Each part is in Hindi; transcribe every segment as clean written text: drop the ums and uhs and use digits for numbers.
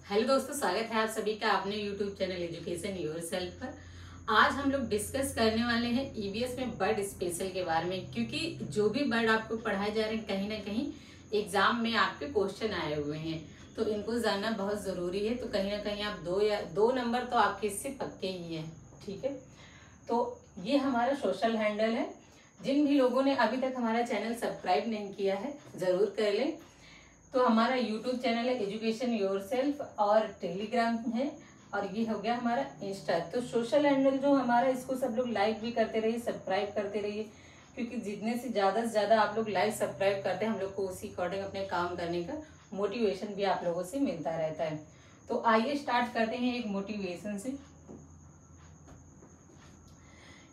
हेलो दोस्तों, स्वागत है आप सभी का अपने यूट्यूब चैनल एजुकेशन योरसेल्फ पर। आज हम लोग डिस्कस करने वाले हैं ईवीएस में बर्ड स्पेशल के बारे में, क्योंकि जो भी बर्ड आपको पढ़ाए जा रहे हैं कहीं ना कहीं एग्जाम में आपके क्वेश्चन आए हुए हैं, तो इनको जानना बहुत जरूरी है। तो कहीं ना कहीं आप दो नंबर तो आपके इससे पक्के ही हैं। ठीक है, तो ये हमारा सोशल हैंडल है। जिन भी लोगों ने अभी तक हमारा चैनल सब्सक्राइब नहीं किया है जरूर कर लें। तो हमारा यूट्यूब चैनल है एजुकेशन योरसेल्फ और टेलीग्राम है, और ये हो गया हमारा इंस्टा। तो सोशल हैंडल जो हमारा, इसको सब लोग लाइक भी करते रहिए, सब्सक्राइब करते रहिए, क्योंकि जितने से ज्यादा आप लोग लाइक सब्सक्राइब करते हैं हम लोग को उसी अकॉर्डिंग अपने काम करने का मोटिवेशन भी आप लोगों से मिलता रहता है। तो आइए स्टार्ट करते हैं एक मोटिवेशन से।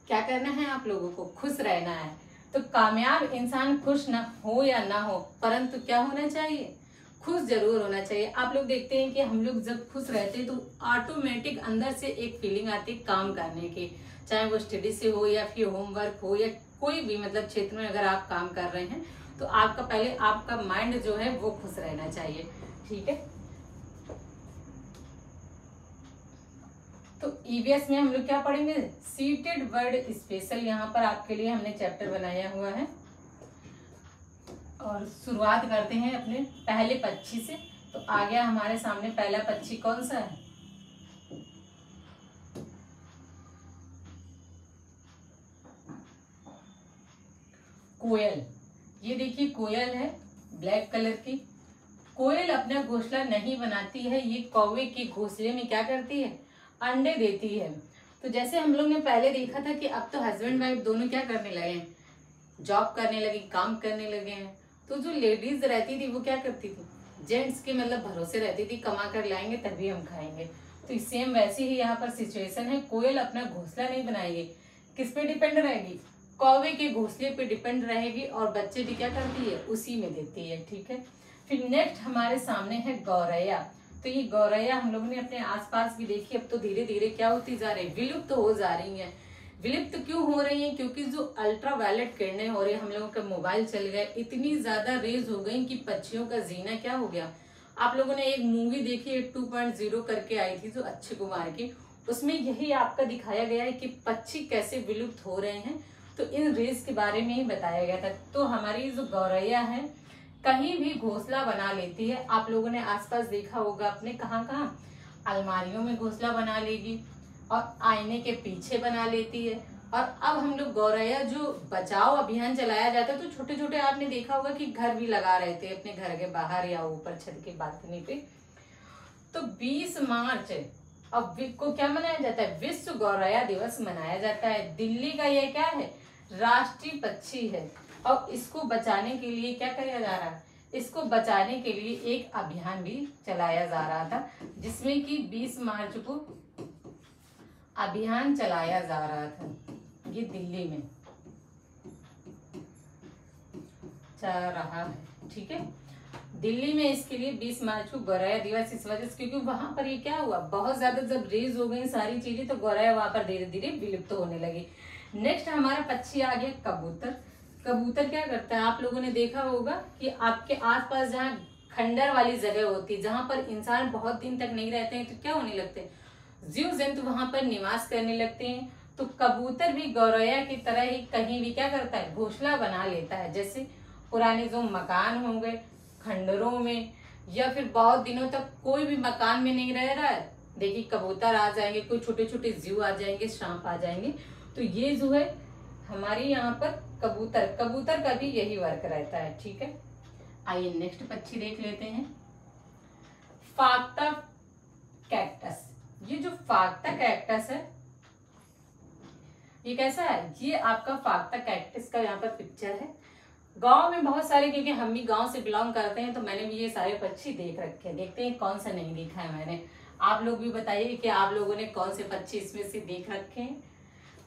क्या करना है आप लोगों को? खुश रहना है। तो कामयाब इंसान खुश ना हो या ना हो, परंतु क्या होना चाहिए? खुश जरूर होना चाहिए। आप लोग देखते हैं कि हम लोग जब खुश रहते हैं तो ऑटोमेटिक अंदर से एक फीलिंग आती है काम करने की, चाहे वो स्टडी से हो या फिर होमवर्क हो या कोई भी मतलब क्षेत्र में अगर आप काम कर रहे हैं तो आपका पहले आपका माइंड जो है वो खुश रहना चाहिए। ठीक है, तो ईवीएस में हम लोग क्या पढ़ेंगे? Seated word special. यहाँ पर आपके लिए हमने चैप्टर बनाया हुआ है और शुरुआत करते हैं अपने पहले पक्षी से। तो आ गया हमारे सामने पहला पक्षी, कौन सा है? कोयल। ये देखिए कोयल है, ब्लैक कलर की। कोयल अपना घोंसला नहीं बनाती है, ये कौवे के घोंसले में क्या करती है? अंडे देती है। तो जैसे हम लोग ने पहले देखा था कि अब तो हस्बैंड वाइफ दोनों क्या करने लगे हैं? जॉब करने लगे, काम करने लगे हैं। तो जो लेडीज रहती थी वो क्या करती थी? जेंट्स के मतलब भरोसे रहती थी, कमा कर लाएंगे तभी हम खाएंगे। तो सेम वैसे ही यहाँ पर सिचुएशन है। कोयल अपना घोंसला नहीं बनाएगी, किस पे डिपेंड रहेगी? कौवे के घोंसले पे डिपेंड रहेगी, और बच्चे भी क्या करती है? उसी में देती है। ठीक है, फिर नेक्स्ट हमारे सामने है गौरैया। तो ये गौरैया हम लोगों ने अपने आसपास भी देखी, अब तो धीरे धीरे क्या होती जा रही है? विलुप्त तो हो जा रही है। विलुप्त क्यों हो रही है? क्योंकि जो अल्ट्रा वायलेट किरणें हो रही है, हम लोगों का मोबाइल चल गए, इतनी ज्यादा रेज हो गई कि पक्षियों का जीना क्या हो गया। आप लोगों ने एक मूवी देखी है 2.0 करके आई थी जो अक्षय कुमार की, उसमें यही आपका दिखाया गया है कि पक्षी कैसे विलुप्त हो रहे हैं। तो इन रेज के बारे में ही बताया गया था। तो हमारी जो गौरैया है कहीं भी घोंसला बना लेती है। आप लोगों ने आसपास देखा होगा अपने, कहाँ कहाँ? अलमारियों में घोंसला बना लेगी और आईने के पीछे बना लेती है। और अब हम लोग गौरैया जो बचाओ अभियान चलाया जाता है, तो छोटे छोटे आपने देखा होगा कि घर भी लगा रहे थे अपने घर के बाहर या ऊपर छत के बालकनी पे। तो 20 मार्च अब को क्या मनाया जाता है? विश्व गौरैया दिवस मनाया जाता है। दिल्ली का ये क्या है? राष्ट्रीय पक्षी है। और इसको बचाने के लिए क्या किया जा रहा है? इसको बचाने के लिए एक अभियान भी चलाया जा रहा था, जिसमें कि 20 मार्च को अभियान चलाया जा रहा था। ये दिल्ली में चल रहा है। ठीक है, दिल्ली में इसके लिए 20 मार्च को गौरैया दिवस इस वजह से, क्योंकि वहां पर ये क्या हुआ, बहुत ज्यादा जब रेज हो गई सारी चीजें, तो गौरैया वहां पर धीरे धीरे विलुप्त होने लगी। नेक्स्ट हमारा पक्षी आ गया कबूतर। कबूतर क्या करता है? आप लोगों ने देखा होगा कि आपके आसपास जहाँ खंडर वाली जगह होती है, जहां पर इंसान बहुत दिन तक नहीं रहते हैं, तो क्या होने लगते हैं? जीव जंतु वहां पर निवास करने लगते हैं। तो कबूतर भी गौरैया की तरह ही कहीं भी क्या करता है? घोंसला बना लेता है। जैसे पुराने जो मकान होंगे खंडरों में, या फिर बहुत दिनों तक कोई भी मकान में नहीं रह रहा है, देखिए कबूतर आ जाएंगे, कोई छोटे छोटे जीव आ जाएंगे, सांप आ जाएंगे। तो ये जो है हमारे यहाँ पर कबूतर का भी यही वर्क रहता है। ठीक है, आइए नेक्स्ट पक्षी देख लेते हैं, फाख्ता कैक्टस। ये जो फाख्ता कैक्टस है ये कैसा है? ये आपका फाख्ता कैक्टस का यहाँ पर पिक्चर है। गांव में बहुत सारे, क्योंकि हम भी गांव से बिलोंग करते हैं, तो मैंने भी ये सारे पक्षी देख रखे हैं। देखते हैं कौन सा नहीं देखा है मैंने। आप लोग भी बताइए कि आप लोगों ने कौन से पक्षी इसमें से देख रखे हैं।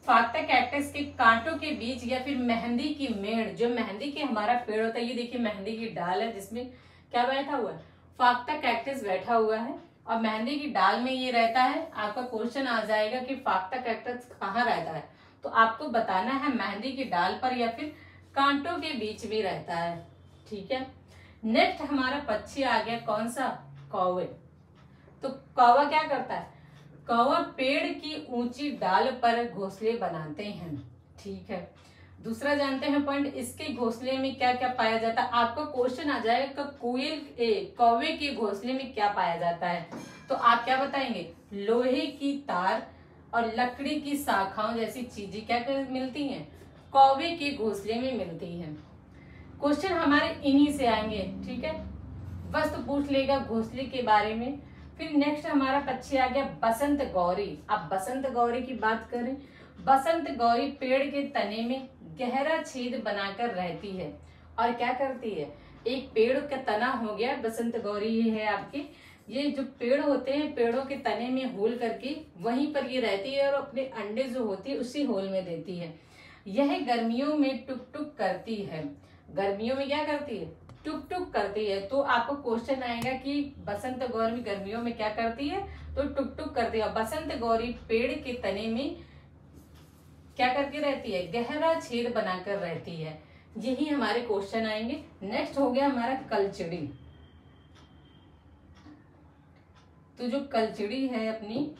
फाख्ता कैक्टस के कांटों के बीच या फिर मेहंदी की मेड़, जो मेहंदी के हमारा पेड़ होता है, ये देखिए मेहंदी की डाल है जिसमें क्या बैठा हुआ है? फाख्ता कैक्टस बैठा हुआ है, और मेहंदी की डाल में ये रहता है। आपका क्वेश्चन आ जाएगा कि फाख्ता कैक्टस कहाँ रहता है, तो आपको बताना है मेहंदी की डाल पर या फिर कांटों के बीच भी रहता है। ठीक है, नेक्स्ट हमारा पक्षी आ गया, कौन सा? कौवे। तो कौवा क्या करता है, कौवा पेड़ की ऊंची डाल पर घोंसले बनाते हैं। ठीक है, दूसरा जानते हैं पॉइंट, इसके घोंसले में क्या क्या पाया जाता है। आपका क्वेश्चन आ जाएगा कौवे के घोंसले में क्या पाया जाता है, तो आप क्या बताएंगे, लोहे की तार और लकड़ी की शाखाओं जैसी चीजें क्या मिलती हैं, कौवे के घोंसले में मिलती हैं। क्वेश्चन हमारे इन्हीं से आएंगे। ठीक है, बस तो पूछ लेगा घोंसले के बारे में। फिर नेक्स्ट हमारा पक्षी आ गया बसंत गौरी। अब बसंत गौरी की बात करें, बसंत गौरी पेड़ के तने में गहरा छेद बनाकर रहती है और क्या करती है, एक पेड़ का तना हो गया, बसंत गौरी ये है आपकी, ये जो पेड़ होते हैं पेड़ों के तने में होल करके वहीं पर ये रहती है और अपने अंडे जो होती है उसी होल में देती है। यह गर्मियों में टुक टुक करती है, गर्मियों में क्या करती है, टुक टुक करती है। तो आपको क्वेश्चन आएगा कि बसंत गौरी गर्मियों में क्या करती है, तो टुक टुक करती है। बसंत गौरी पेड़ के तने में क्या करके रहती है, गहरा छेद बनाकर रहती है। यही हमारे क्वेश्चन आएंगे। नेक्स्ट हो गया हमारा कलचड़ी। तो जो कलचड़ी है अपनी,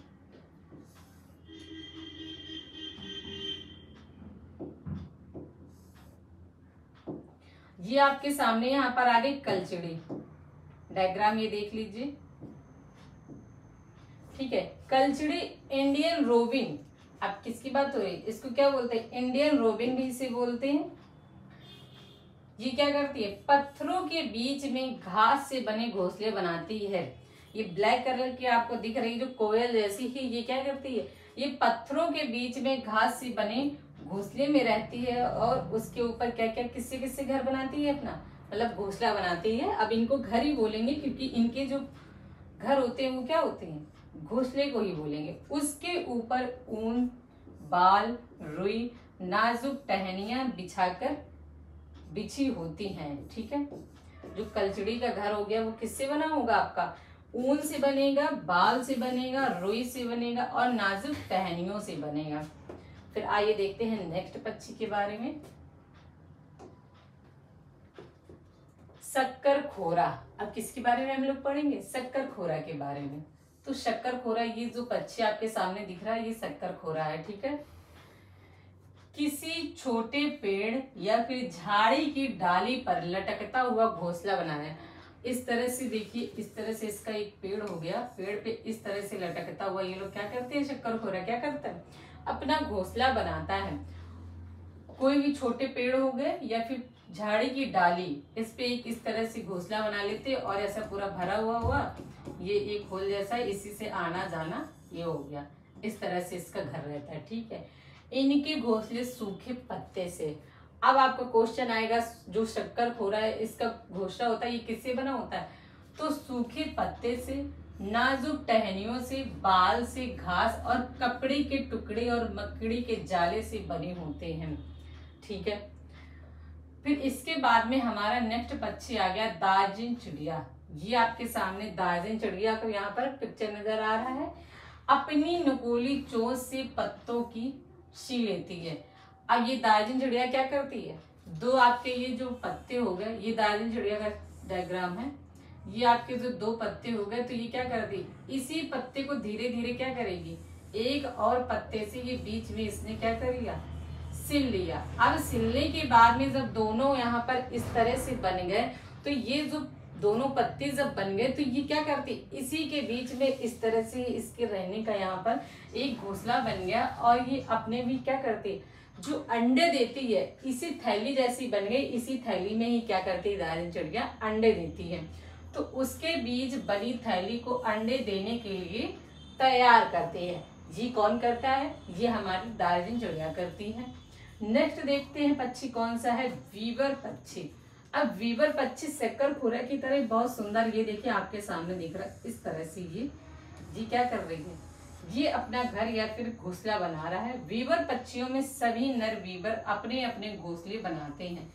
ये आपके सामने यहाँ पर आ गई कलचड़ी, डायग्राम ये देख लीजिए। ठीक है, कलचड़ी इंडियन रोबिन, अब किसकी बात हो रही है, इसको क्या बोलते हैं, इंडियन रोबिन भी इसे बोलते हैं। ये क्या करती है, पत्थरों के बीच में घास से बने घोंसले बनाती है। ये ब्लैक कलर की आपको दिख रही जो कोयल जैसी ही, ये क्या करती है, ये पत्थरों के बीच में घास से बने घोंसले में रहती है और उसके ऊपर क्या क्या किससे किससे घर बनाती है, अपना मतलब घोंसला बनाती है। अब इनको घर ही बोलेंगे क्योंकि इनके जो घर होते हैं वो क्या होते हैं, घोंसले को ही बोलेंगे। उसके ऊपर ऊन, बाल, रुई, नाजुक टहनियां बिछाकर बिछी होती हैं। ठीक है, जो कलचड़ी का घर हो गया वो किससे बना होगा आपका, ऊन से बनेगा, बाल से बनेगा, रुई से बनेगा और नाजुक टहनियों से बनेगा। फिर आइए देखते हैं नेक्स्ट पक्षी के बारे में, शक्कर खोरा। अब किसके बारे में हम लोग पढ़ेंगे, शक्कर खोरा के बारे में। तो शक्कर खोरा, ये जो पक्षी आपके सामने दिख रहा है ये शक्कर खोरा है। ठीक है, किसी छोटे पेड़ या फिर झाड़ी की डाली पर लटकता हुआ घोंसला बनाना है। इस तरह से देखिए, इस तरह से इसका एक पेड़ हो गया, पेड़ पे इस तरह से लटकता हुआ ये लोग क्या करते हैं, शक्कर खोरा क्या करता है, अपना घोंसला बनाता है। कोई भी छोटे पेड़ हो गए या फिर झाड़ी की डाली, इस पे एक इस तरह से घोंसला बना लेते और ऐसा पूरा भरा हुआ ये एक होल जैसा है, इसी से आना जाना ये हो गया, इस तरह से इसका घर रहता है। ठीक है, इनके घोंसले सूखे पत्ते से। अब आपका क्वेश्चन आएगा, जो शक्कर खोरा है इसका घोंसला होता है ये किससे बना होता है, तो सूखे पत्ते से, नाजुक टहनियों से, बाल से, घास और कपड़े के टुकड़े और मकड़ी के जाले से बने होते हैं। ठीक है, फिर इसके बाद में हमारा नेक्स्ट पक्षी आ गया दार्जिन चिड़िया। ये आपके सामने दार्जिन चिड़िया को यहाँ पर पिक्चर नजर आ रहा है। अपनी नुकीली चोंच से पत्तों की सी लेती है। अब ये दार्जिन चिड़िया क्या करती है, दो आपके ये जो पत्ते हो गए, ये दार्जिन चिड़िया का डायग्राम है, ये आपके जो दो पत्ते हो गए, तो ये क्या करती, इसी पत्ते को धीरे धीरे क्या करेगी, एक और पत्ते से ये बीच में इसने क्या कर लिया, सिल लिया। अब सिलने के बाद में जब दोनों यहाँ पर इस तरह से बन गए, तो ये जो दोनों पत्ते जब बन गए तो ये क्या करती, इसी के बीच में इस तरह से इसके रहने का यहाँ पर एक घोंसला बन गया और ये अपने भी क्या करती, जो अंडे देती है, इसी थैली जैसी बन गई, इसी थैली में ही क्या करती है दार्जिन चिड़िया अंडे देती है। तो उसके बीच बनी थैली को अंडे देने के लिए तैयार करते हैं। ये कौन करता है, ये हमारी दार्जिन चिड़िया करती है। नेक्स्ट देखते हैं पक्षी कौन सा है, वीवर पक्षी। अब वीवर पक्षी शक्कर खोरा की तरह बहुत सुंदर, ये देखिए आपके सामने दिख रहा है, इस तरह से ये क्या कर रही है, ये अपना घर या फिर घोंसला बना रहा है। वीवर पक्षियों में सभी नर वीवर अपने अपने घोंसले बनाते हैं।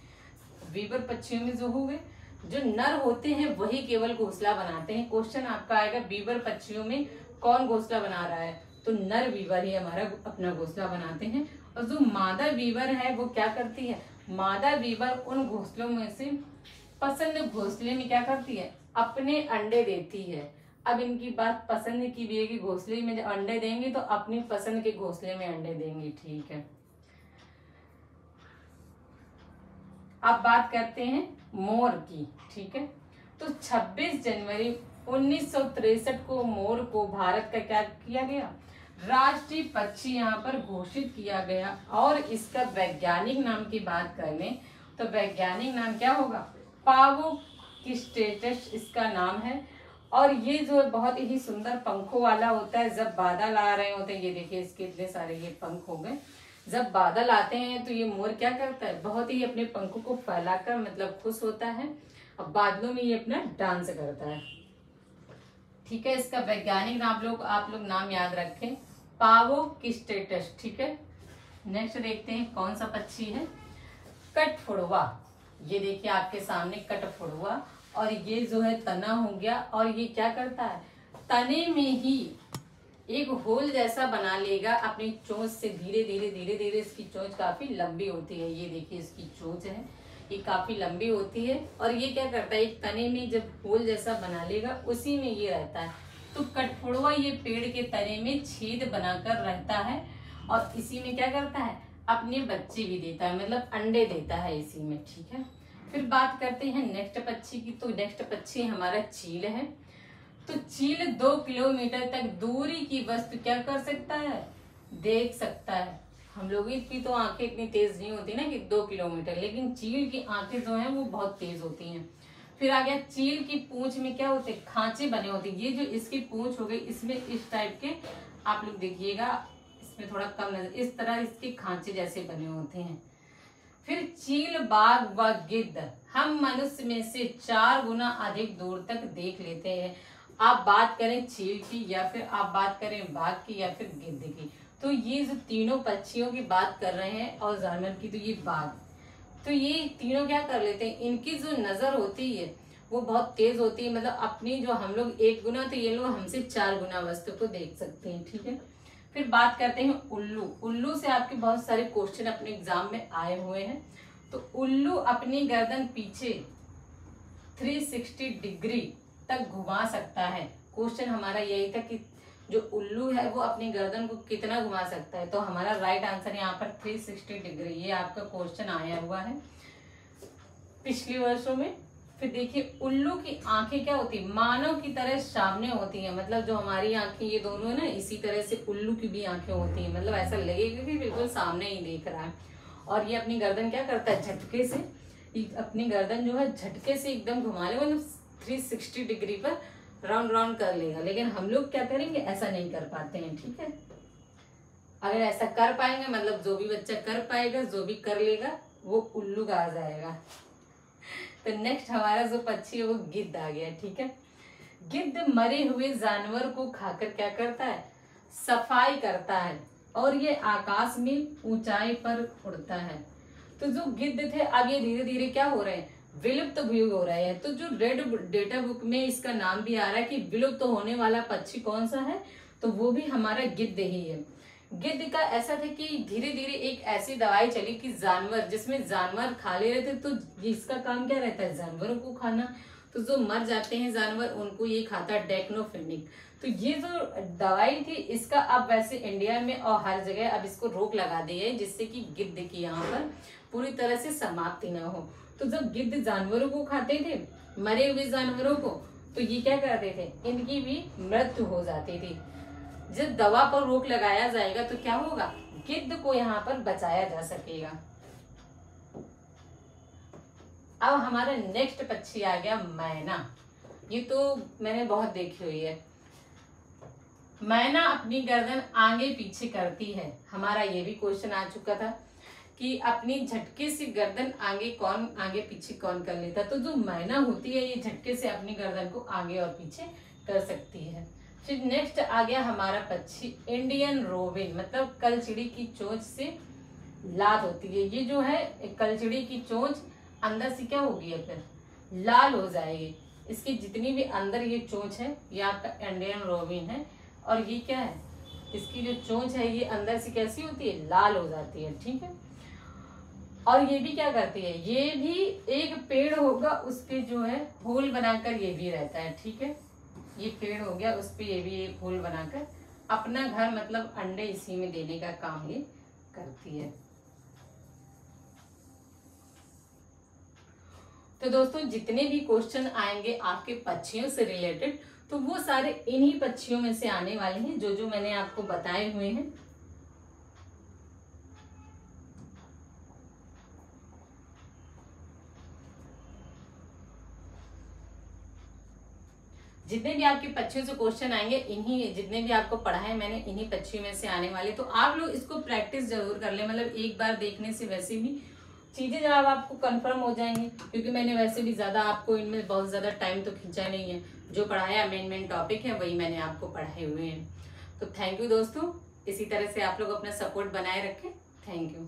वीवर पक्षियों में जो हुए जो नर होते हैं वही केवल घोंसला बनाते हैं। क्वेश्चन आपका आएगा वीवर पक्षियों में कौन घोंसला बना रहा है, तो नर वीवर ही हमारा अपना घोंसला बनाते हैं। और जो मादा वीवर है वो क्या करती है, मादा वीवर उन घोंसलों में से पसंद घोंसले में क्या करती है, अपने अंडे देती है। अब इनकी बात पसंद की भी है कि घोंसले में जब अंडे देंगे तो अपनी पसंद के घोंसले में अंडे देंगे। ठीक है, अब बात करते हैं मोर की। ठीक है, तो 26 जनवरी 1963 को मोर को भारत का क्या किया गया, राष्ट्रीय पक्षी यहाँ पर घोषित किया गया। और इसका वैज्ञानिक नाम की बात कर लें तो वैज्ञानिक नाम क्या होगा, पावो किस्टेटस इसका नाम है। और ये जो बहुत ही सुंदर पंखों वाला होता है, जब बादल आ रहे होते हैं, ये देखिए इसके इतने सारे ये पंख हो गए, जब बादल आते हैं तो ये मोर क्या करता है, बहुत ही अपने पंखों को फैलाकर मतलब खुश होता है और बादलों में ये अपना डांस करता है। ठीक है, इसका वैज्ञानिक नाम आप लोग नाम याद रखें, पावो किस्टेटस। ठीक है, नेक्स्ट देखते हैं कौन सा पक्षी है, कठफोड़वा। ये देखिए आपके सामने कठफोड़वा, और ये जो है तना हो गया, और ये क्या करता है, तने में ही एक होल जैसा बना लेगा अपनी चोंच से, धीरे धीरे धीरे धीरे। इसकी चोंच काफी लंबी होती है, ये देखिए इसकी चोंच है, ये काफी लंबी होती है। और ये क्या करता है, एक तने में जब होल जैसा बना लेगा उसी में ये रहता है। तो कठफोड़वा ये पेड़ के तने में छेद बनाकर रहता है और इसी में क्या करता है, अपने बच्चे भी देता है, मतलब अंडे देता है इसी में। ठीक है, फिर बात करते हैं नेक्स्ट पक्षी की। तो नेक्स्ट पक्षी हमारा चील है। तो चील 2 किलोमीटर तक दूरी की वस्तु क्या कर सकता है, देख सकता है। हम लोगों की तो आंखें इतनी तेज नहीं होती ना कि 2 किलोमीटर, लेकिन चील की आंखें जो है वो बहुत तेज होती हैं। फिर आ गया चील की पूंछ में क्या होते हैं, खांचे बने होते हैं। ये जो इसकी पूंछ हो गई, इसमें इस टाइप के आप लोग देखिएगा, इसमें थोड़ा कम नजर, इस तरह इसके खांचे जैसे बने होते हैं। फिर चील, बाघ व गिद्ध हम मनुष्य में से 4 गुना अधिक दूर तक देख लेते हैं। आप बात करें चील की, या फिर आप बात करें बाघ की, या फिर गिद्ध की, तो ये जो तीनों पक्षियों की बात कर रहे हैं और जानवर की, तो ये बाघ, तो ये तीनों क्या कर लेते हैं, इनकी जो नजर होती है वो बहुत तेज होती है, मतलब अपनी जो हम लोग 1 गुना, तो ये लोग हमसे 4 गुना वस्तु को देख सकते हैं। ठीक है, फिर बात करते हैं उल्लू। उल्लू से आपके बहुत सारे क्वेश्चन अपने एग्जाम में आए हुए हैं। तो उल्लू अपनी गर्दन पीछे 360 डिग्री तक घुमा सकता है। क्वेश्चन हमारा यही था कि जो उल्लू है वो अपनी गर्दन को कितना घुमा सकता है, तो हमारा राइट आंसर यहाँ पर 360 डिग्री, ये आपका क्वेश्चन आया हुआ है पिछले वर्षों में। फिर देखिए उल्लू की आंखें क्या होती है, मानव की तरह सामने होती हैं, मतलब जो हमारी आंखें ये दोनों है ना, इसी तरह से उल्लू की भी आंखें होती हैं, मतलब ऐसा लगेगा कि बिल्कुल सामने ही देख रहा है। और ये अपनी गर्दन क्या करता है, झटके से, अपनी गर्दन जो है झटके से एकदम घुमा ले, मतलब 360 डिग्री पर राउंड राउंड कर लेगा। लेकिन हम लोग क्या करेंगे, ऐसा नहीं कर पाते हैं। ठीक है, अगर ऐसा कर पाएंगे, मतलब जो भी बच्चा कर पाएगा, जो भी कर लेगा, वो उल्लू का आ जाएगा। तो नेक्स्ट हमारा जो पक्षी है वो गिद्ध आ गया। ठीक है, गिद्ध मरे हुए जानवर को खाकर क्या करता है, सफाई करता है, और ये आकाश में ऊंचाई पर उड़ता है। तो जो गिद्ध थे अब ये धीरे धीरे क्या हो रहे हैं, विलुप्त भी हो रहे हैं। तो जो रेड डेटा बुक में इसका नाम भी आ रहा है कि विलुप्त होने वाला पक्षी कौन सा है, तो वो भी हमारा गिद्ध ही है। गिद्ध का ऐसा था कि धीरे धीरे एक ऐसी दवाई चली कि जानवर, जिसमें जानवर खा ले रहे थे, तो इसका काम क्या रहता है, जानवरों को खाना। तो जो मर जाते हैं जानवर उनको ये खाता है, डेक्नोफेनिक। तो ये जो दवाई थी इसका अब वैसे इंडिया में और हर जगह अब इसको रोक लगा दी है, जिससे कि गिद्ध की यहाँ पर पूरी तरह से समाप्ति ना हो। तो जब गिद्ध जानवरों को खाते थे, मरे हुए जानवरों को, तो ये क्या करते थे, इनकी भी मृत्यु हो जाती थी। जब दवा पर रोक लगाया जाएगा तो क्या होगा, गिद्ध को यहाँ पर बचाया जा सकेगा। अब हमारा नेक्स्ट पक्षी आ गया मैना। ये तो मैंने बहुत देखी हुई है। मैना अपनी गर्दन आगे पीछे करती है। हमारा ये भी क्वेश्चन आ चुका था कि अपनी झटके से गर्दन आगे पीछे कौन कर लेता। तो जो मैना होती है ये झटके से अपनी गर्दन को आगे और पीछे कर सकती है। फिर नेक्स्ट आ गया हमारा पक्षी इंडियन रोबिन, मतलब कलचिड़ी की चोंच से लाल होती है। ये जो है कलचिड़ी की चोंच अंदर से क्या होगी, फिर लाल हो जाएगी। इसकी जितनी भी अंदर ये चोंच है ये आपका इंडियन रोबिन है। और ये क्या है, इसकी जो चोंच है ये अंदर से कैसी होती है, लाल हो जाती है। ठीक है, और ये भी क्या करती है, ये भी एक पेड़ होगा उस पे जो है होल बनाकर ये भी रहता है। ठीक है, ये पेड़ हो गया, उस पे ये भी एक होल बनाकर अपना घर मतलब अंडे इसी में देने का काम ये करती है। तो दोस्तों जितने भी क्वेश्चन आएंगे आपके पक्षियों से रिलेटेड, तो वो सारे इन्हीं पक्षियों में से आने वाले हैं, जो जो मैंने आपको बताए हुए हैं। जितने भी आपके पक्षियों से क्वेश्चन आएंगे, इन्हीं जितने भी आपको पढ़ाए मैंने इन्हीं पक्षियों में से आने वाले। तो आप लोग इसको प्रैक्टिस जरूर कर ले, मतलब एक बार देखने से वैसे भी चीजें जब आपको कंफर्म हो जाएंगी, क्योंकि मैंने वैसे भी ज्यादा आपको इनमें बहुत ज्यादा टाइम तो खींचा नहीं है, जो पढ़ाया मेन टॉपिक है वही मैंने आपको पढ़ाए हुए हैं। तो थैंक यू दोस्तों, इसी तरह से आप लोग अपना सपोर्ट बनाए रखें। Thank you.